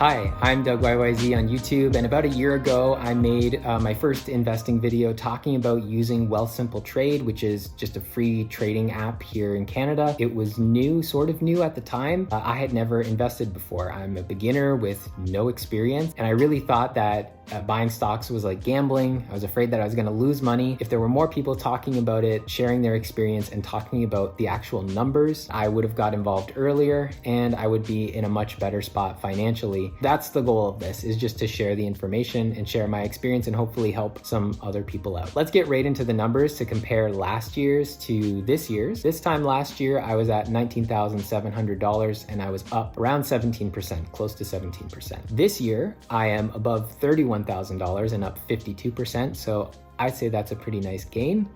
Hi, I'm Doug YYZ on YouTube, and about a year ago, I made my first investing video talking about using WealthSimple Trade, which is just a free trading app here in Canada. It was new, sort of new at the time. I had never invested before. I'm a beginner with no experience, and I really thought that buying stocks was like gambling. I was afraid that I was going to lose money. If there were more people talking about it, sharing their experience and talking about the actual numbers, I would have got involved earlier and I would be in a much better spot financially. That's the goal of this, is just to share the information and share my experience and hopefully help some other people out. Let's get right into the numbers to compare last year's to this year's. This time last year, I was at $19,700 and I was up around 17%, close to 17%. This year, I am above $31,000 and up 52%. So I'd say that's a pretty nice gain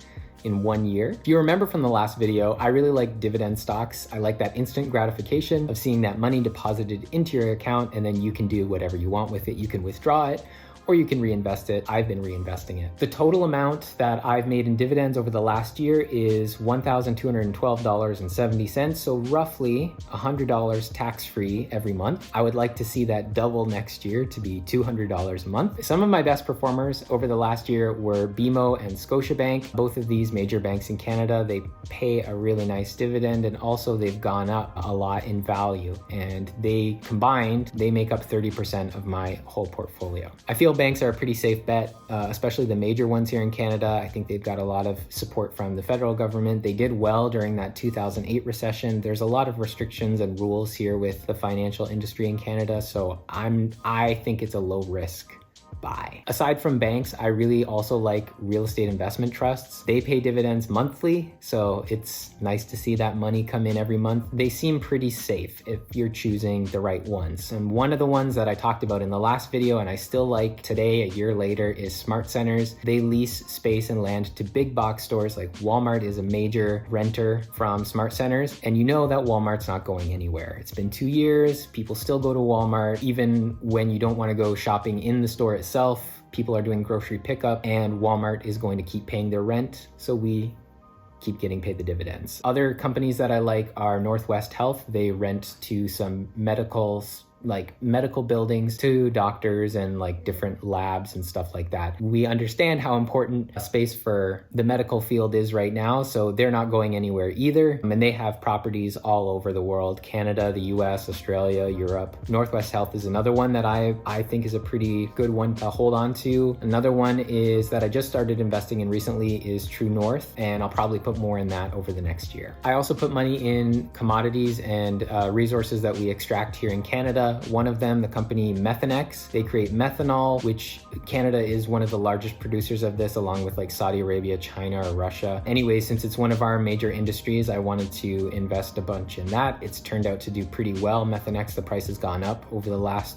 in 1 year. If you remember from the last video, I really like dividend stocks. I like that instant gratification of seeing that money deposited into your account and then you can do whatever you want with it. You can withdraw it or you can reinvest it. I've been reinvesting it. The total amount that I've made in dividends over the last year is $1,212.70, so roughly $100 tax-free every month. I would like to see that double next year to be $200 a month. Some of my best performers over the last year were BMO and Scotiabank. Both of these major banks in Canada, they pay a really nice dividend, and also they've gone up a lot in value, and they combined, they make up 30% of my whole portfolio. I feel banks are a pretty safe bet, especially the major ones here in Canada. I think they've got a lot of support from the federal government. They did well during that 2008 recession. There's a lot of restrictions and rules here with the financial industry in Canada, so I think it's a low risk buy. Aside from banks, I really also like real estate investment trusts. They pay dividends monthly, so it's nice to see that money come in every month. They seem pretty safe if you're choosing the right ones. And one of the ones that I talked about in the last video and I still like today, a year later, is Smart Centers. They lease space and land to big box stores. Like Walmart is a major renter from Smart Centers, and you know that Walmart's not going anywhere. It's been 2 years, people still go to Walmart, even when you don't want to go shopping in the store itself. People are doing grocery pickup, and Walmart is going to keep paying their rent, so we keep getting paid the dividends. Other companies that I like are Northwest Health. They rent to some medical buildings, to doctors and like different labs and stuff like that. We understand how important a space for the medical field is right now, so they're not going anywhere either. And they have properties all over the world: Canada, the US, Australia, Europe. Northwest Health is another one that I think is a pretty good one to hold on to. Another one is that I just started investing in recently is True North, and I'll probably put more in that over the next year. I also put money in commodities and resources that we extract here in Canada. One of them, the company Methanex, they create methanol, which Canada is one of the largest producers of this, along with like Saudi Arabia, China, or Russia. Anyway, since it's one of our major industries, I wanted to invest a bunch in that. It's turned out to do pretty well. Methanex, the price has gone up over the last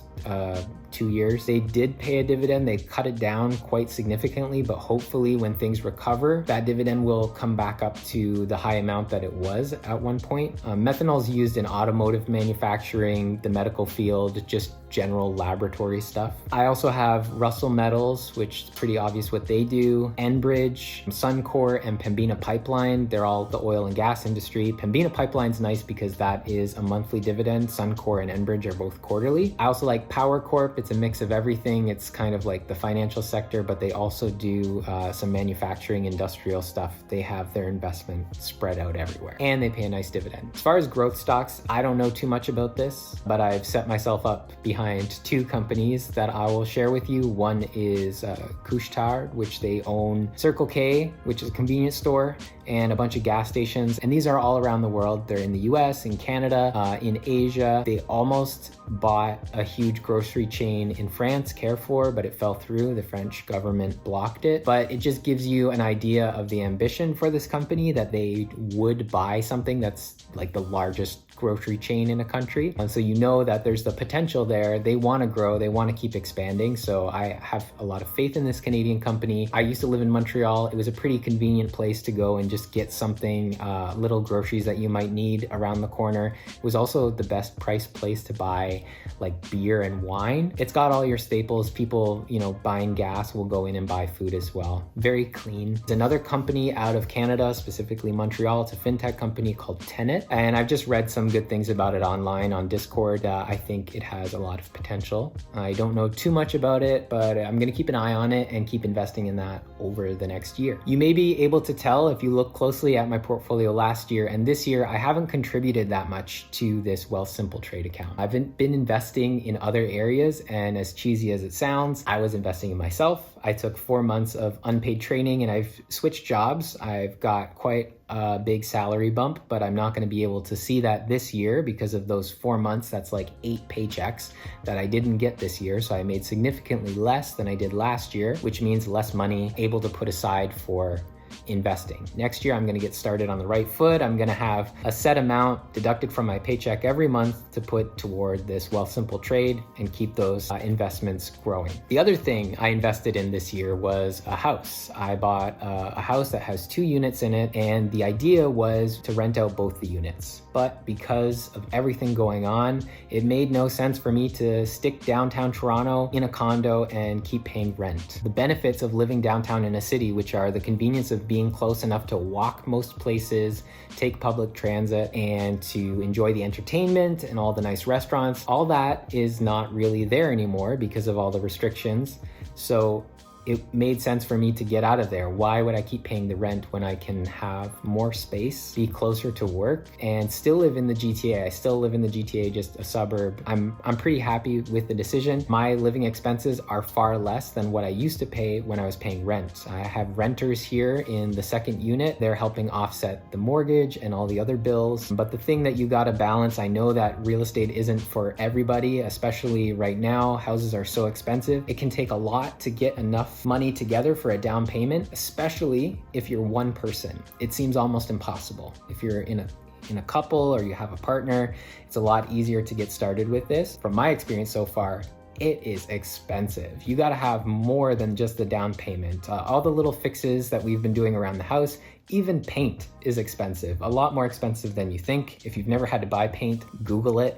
2 years. They did pay a dividend. They cut it down quite significantly, but hopefully when things recover, that dividend will come back up to the high amount that it was at one point. Methanol is used in automotive manufacturing, the medical field, just general laboratory stuff. I also have Russell Metals, which is pretty obvious what they do, Enbridge, Suncor, and Pembina Pipeline. They're all the oil and gas industry. Pembina Pipeline's nice because that is a monthly dividend. Suncor and Enbridge are both quarterly. I also like Power Corp. It's a mix of everything. It's kind of like the financial sector, but they also do some manufacturing, industrial stuff. They have their investment spread out everywhere, and they pay a nice dividend. As far as growth stocks, I don't know too much about this, but I've set myself up behind two companies that I will share with you. One is Couche-Tard, which they own Circle K, which is a convenience store, and a bunch of gas stations. And these are all around the world. They're in the US, in Canada, in Asia. They almost bought a huge grocery chain in France, Carrefour, but it fell through. The French government blocked it. But it just gives you an idea of the ambition for this company, that they would buy something that's like the largest grocery chain in a country. And so you know that there's the potential there. They want to grow, they want to keep expanding. So I have a lot of faith in this Canadian company. I used to live in Montreal. It was a pretty convenient place to go and just get something, little groceries that you might need around the corner. It was also the best price place to buy like beer and wine. It's got all your staples. People, buying gas will go in and buy food as well. Very clean. There's another company out of Canada, specifically Montreal. It's a fintech company called Tenet. And I've just read some some good things about it online on Discord. I think it has a lot of potential. I don't know too much about it, but I'm gonna keep an eye on it and keep investing in that over the next year. You may be able to tell if you look closely at my portfolio last year and this year, I haven't contributed that much to this WealthSimple Trade account. I've been investing in other areas, and as cheesy as it sounds, I was investing in myself. I took 4 months of unpaid training and I've switched jobs. I've got quite a big salary bump, but I'm not going to be able to see that this year because of those 4 months. That's like 8 paychecks that I didn't get this year. So I made significantly less than I did last year, which means less money able to put aside for investing. Next year, I'm going to get started on the right foot. I'm going to have a set amount deducted from my paycheck every month to put toward this WealthSimple Trade and keep those investments growing. The other thing I invested in this year was a house. I bought a house that has 2 units in it, and the idea was to rent out both the units. But because of everything going on, it made no sense for me to stick downtown Toronto in a condo and keep paying rent. The benefits of living downtown in a city, which are the convenience of being close enough to walk most places, take public transit, and to enjoy the entertainment and all the nice restaurants, all that is not really there anymore because of all the restrictions. So it made sense for me to get out of there. Why would I keep paying the rent when I can have more space, be closer to work, and still live in the GTA? I still live in the GTA, just a suburb. I'm pretty happy with the decision. My living expenses are far less than what I used to pay when I was paying rent. I have renters here in the second unit. They're helping offset the mortgage and all the other bills. But the thing that you gotta balance, I know that real estate isn't for everybody, especially right now. Houses are so expensive. It can take a lot to get enough money together for a down payment, especially if you're one person. It seems almost impossible. If you're in a couple or you have a partner, it's a lot easier to get started with this. From my experience so far, it is expensive. You gotta have more than just the down payment. All the little fixes that we've been doing around the house, even paint is expensive, a lot more expensive than you think. If you've never had to buy paint, Google it.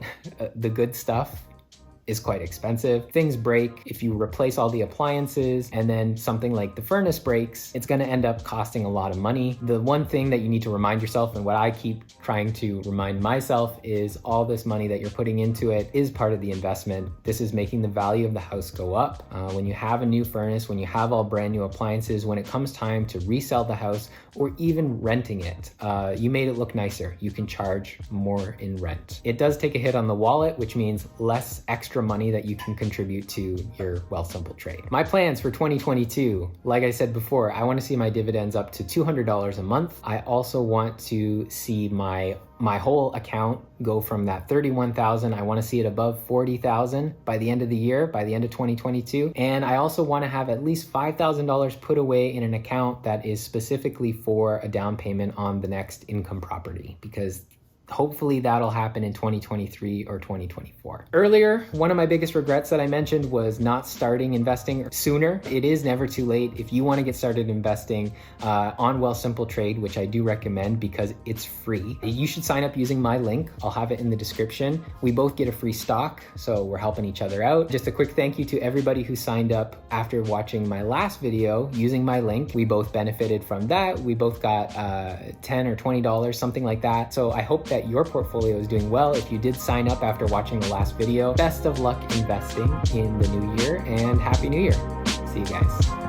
The good stuff is quite expensive. Things break. If you replace all the appliances and then something like the furnace breaks, it's gonna end up costing a lot of money. The one thing that you need to remind yourself, and what I keep trying to remind myself, is all this money that you're putting into it is part of the investment. This is making the value of the house go up. When you have a new furnace, when you have all brand new appliances, when it comes time to resell the house or even renting it, you made it look nicer. You can charge more in rent. It does take a hit on the wallet, which means less extra money that you can contribute to your WealthSimple Trade. My plans for 2022, like I said before, I want to see my dividends up to $200 a month. I also want to see my whole account go from that 31,000. I want to see it above 40,000 by the end of the year, by the end of 2022. And I also want to have at least $5,000 put away in an account that is specifically for a down payment on the next income property, because hopefully that'll happen in 2023 or 2024. Earlier, one of my biggest regrets that I mentioned was not starting investing sooner. It is never too late. If you want to get started investing on WealthSimple Trade, which I do recommend because it's free, you should sign up using my link. I'll have it in the description. We both get a free stock, so we're helping each other out. Just a quick thank you to everybody who signed up after watching my last video using my link. We both benefited from that. We both got $10 or $20, something like that. So I hope that your portfolio is doing well. If you did sign up after watching the last video, best of luck investing in the new year and Happy New Year. See you guys.